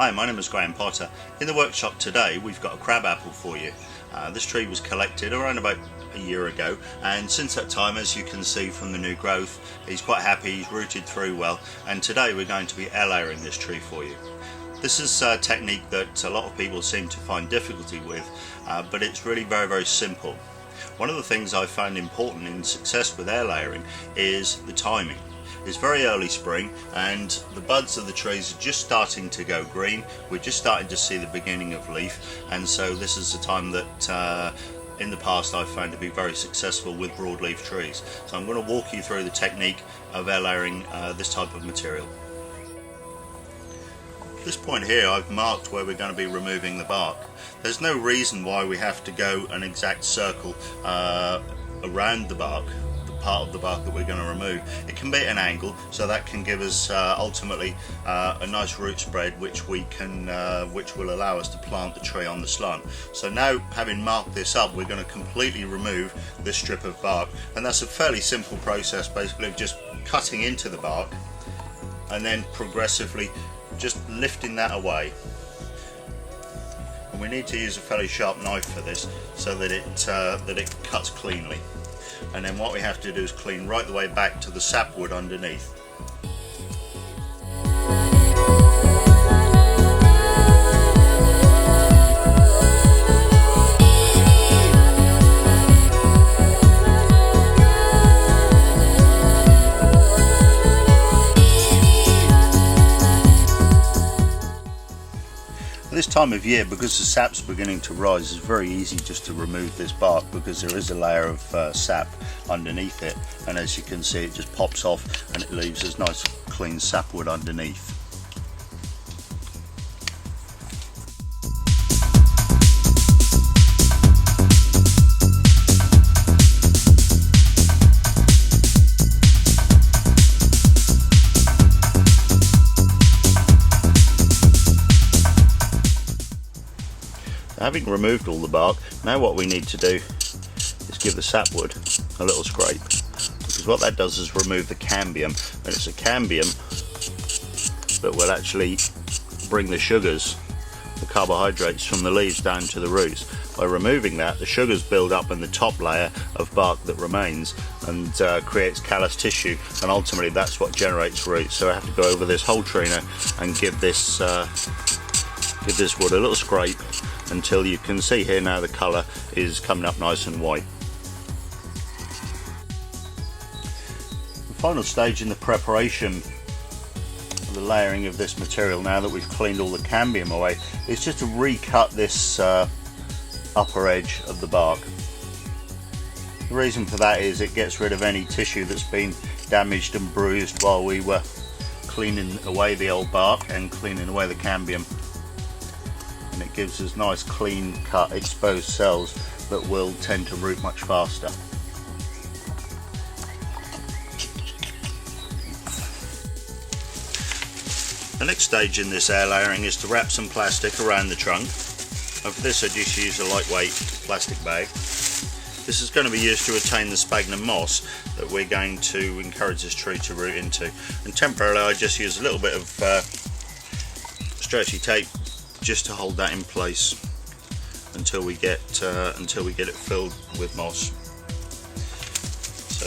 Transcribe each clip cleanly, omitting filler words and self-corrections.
Hi, my name is Graham Potter. In the workshop today we've got a crabapple for you. This tree was collected around about a year ago, and since that time, as you can see from the new growth, he's quite happy, he's rooted through well, and today we're going to be air layering this tree for you. This is a technique that a lot of people seem to find difficulty with, but it's really very simple. One of the things I found important in success with air layering is the timing. It's very early spring and the buds of the trees are just starting to go green. We're just starting to see the beginning of leaf, and so this is a time that in the past I've found to be very successful with broadleaf trees. So I'm going to walk you through the technique of air layering this type of material. At this point here I've marked where we're going to be removing the bark. There's no reason why we have to go an exact circle around the bark, part of the bark that we're going to remove. It can be at an angle, so that can give us ultimately a nice root spread which will allow us to plant the tree on the slant. So now, having marked this up, we're going to completely remove this strip of bark, and that's a fairly simple process, basically of just cutting into the bark and then progressively just lifting that away. And we need to use a fairly sharp knife for this so that it cuts cleanly. And then what we have to do is clean right the way back to the sapwood underneath. This time of year, because the sap's beginning to rise, it's very easy just to remove this bark because there is a layer of sap underneath it, and as you can see it just pops off and it leaves this nice clean sapwood underneath. Having removed all the bark, now what we need to do is give the sapwood a little scrape, because what that does is remove the cambium, and it's a cambium that will actually bring the sugars, the carbohydrates from the leaves down to the roots. By removing that, the sugars build up in the top layer of bark that remains and creates callus tissue, and ultimately that's what generates roots. So I have to go over this whole tree now and give this wood a little scrape until you can see here now the colour is coming up nice and white. The final stage in the preparation of the layering of this material, now that we've cleaned all the cambium away, is just to recut this upper edge of the bark. The reason for that is it gets rid of any tissue that's been damaged and bruised while we were cleaning away the old bark and cleaning away the cambium. And it gives us nice clean cut exposed cells that will tend to root much faster. The next stage in this air layering is to wrap some plastic around the trunk, and for this I just use a lightweight plastic bag. This is going to be used to retain the sphagnum moss that we're going to encourage this tree to root into, and temporarily I just use a little bit of stretchy tape just to hold that in place until we get it filled with moss. So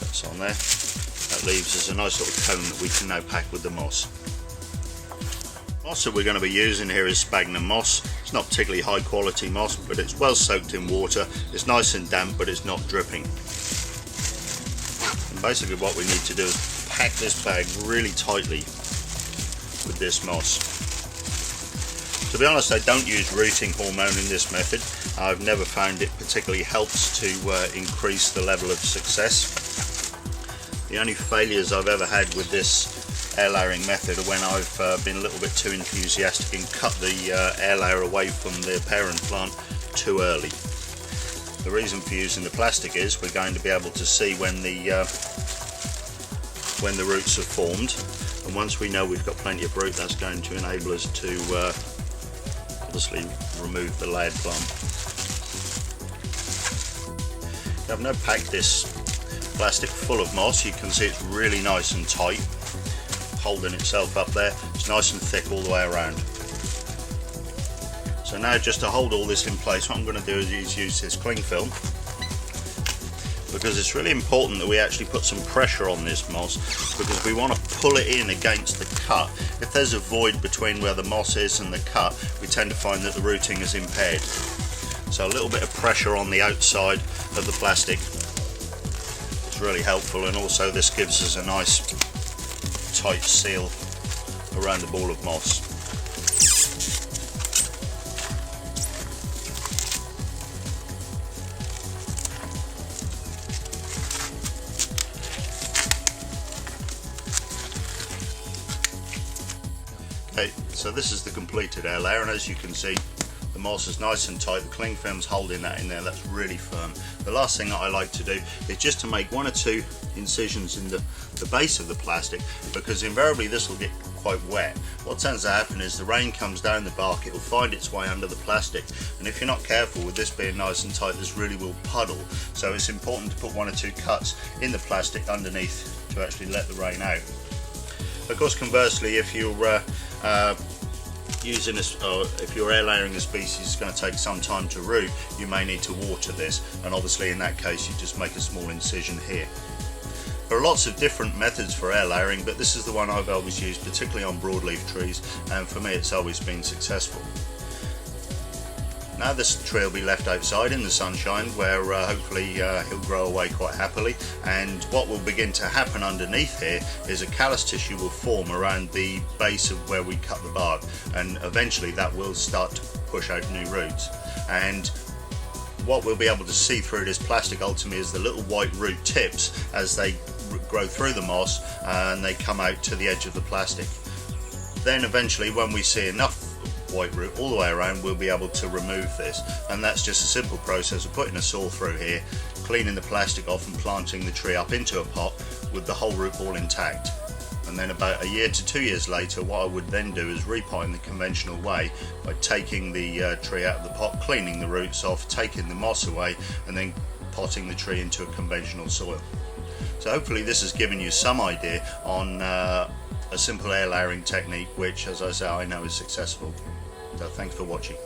that's on there. That leaves us a nice little cone that we can now pack with the moss. Moss that we're going to be using here is sphagnum moss. It's not particularly high quality moss, but it's well soaked in water. It's nice and damp, but it's not dripping. And basically what we need to do is pack this bag really tightly with this moss. To be honest, I don't use rooting hormone in this method. I've never found it particularly helps to increase the level of success. The only failures I've ever had with this air layering method are when I've been a little bit too enthusiastic and cut the air layer away from the parent plant too early. The reason for using the plastic is we're going to be able to see when the roots have formed. And once we know we've got plenty of root, that's going to enable us to obviously remove the layered plant. I've now packed this plastic full of moss. You can see it's really nice and tight. holding itself up there. It's nice and thick all the way around. So now, just to hold all this in place, what I'm going to do is use this cling film, because it's really important that we actually put some pressure on this moss, because we want to pull it in against the cut. If there's a void between where the moss is and the cut, we tend to find that the rooting is impaired. So a little bit of pressure on the outside of the plastic is really helpful, and also this gives us a nice tight seal around the ball of moss. Okay, so this is the completed air layer, and as you can see, the moss is nice and tight. The cling film's holding that in there. That's really firm. The last thing that I like to do is just to make 1 or 2 incisions in the base of the plastic, because invariably this will get quite wet. What tends to happen is the rain comes down the bark, it will find its way under the plastic, and if you're not careful with this being nice and tight, this really will puddle. So it's important to put 1 or 2 cuts in the plastic underneath to actually let the rain out. Of course, conversely, if you're using this, or if you're air layering a species it's going to take some time to root, you may need to water this, and obviously in that case you just make a small incision here. There are lots of different methods for air layering, but this is the one I've always used, particularly on broadleaf trees, and for me it's always been successful. Now this tree will be left outside in the sunshine, where hopefully he'll grow away quite happily, and what will begin to happen underneath here is a callus tissue will form around the base of where we cut the bark, and eventually that will start to push out new roots. And what we'll be able to see through this plastic ultimately is the little white root tips as they grow through the moss and they come out to the edge of the plastic. Then eventually, when we see enough white root all the way around, we'll be able to remove this, and that's just a simple process of putting a saw through here, cleaning the plastic off and planting the tree up into a pot with the whole root ball intact. And then about 1 to 2 years later, what I would then do is repot in the conventional way by taking the tree out of the pot, cleaning the roots off, taking the moss away, and then potting the tree into a conventional soil. So hopefully this has given you some idea on a simple air layering technique, which, as I say, I know is successful. So thanks for watching.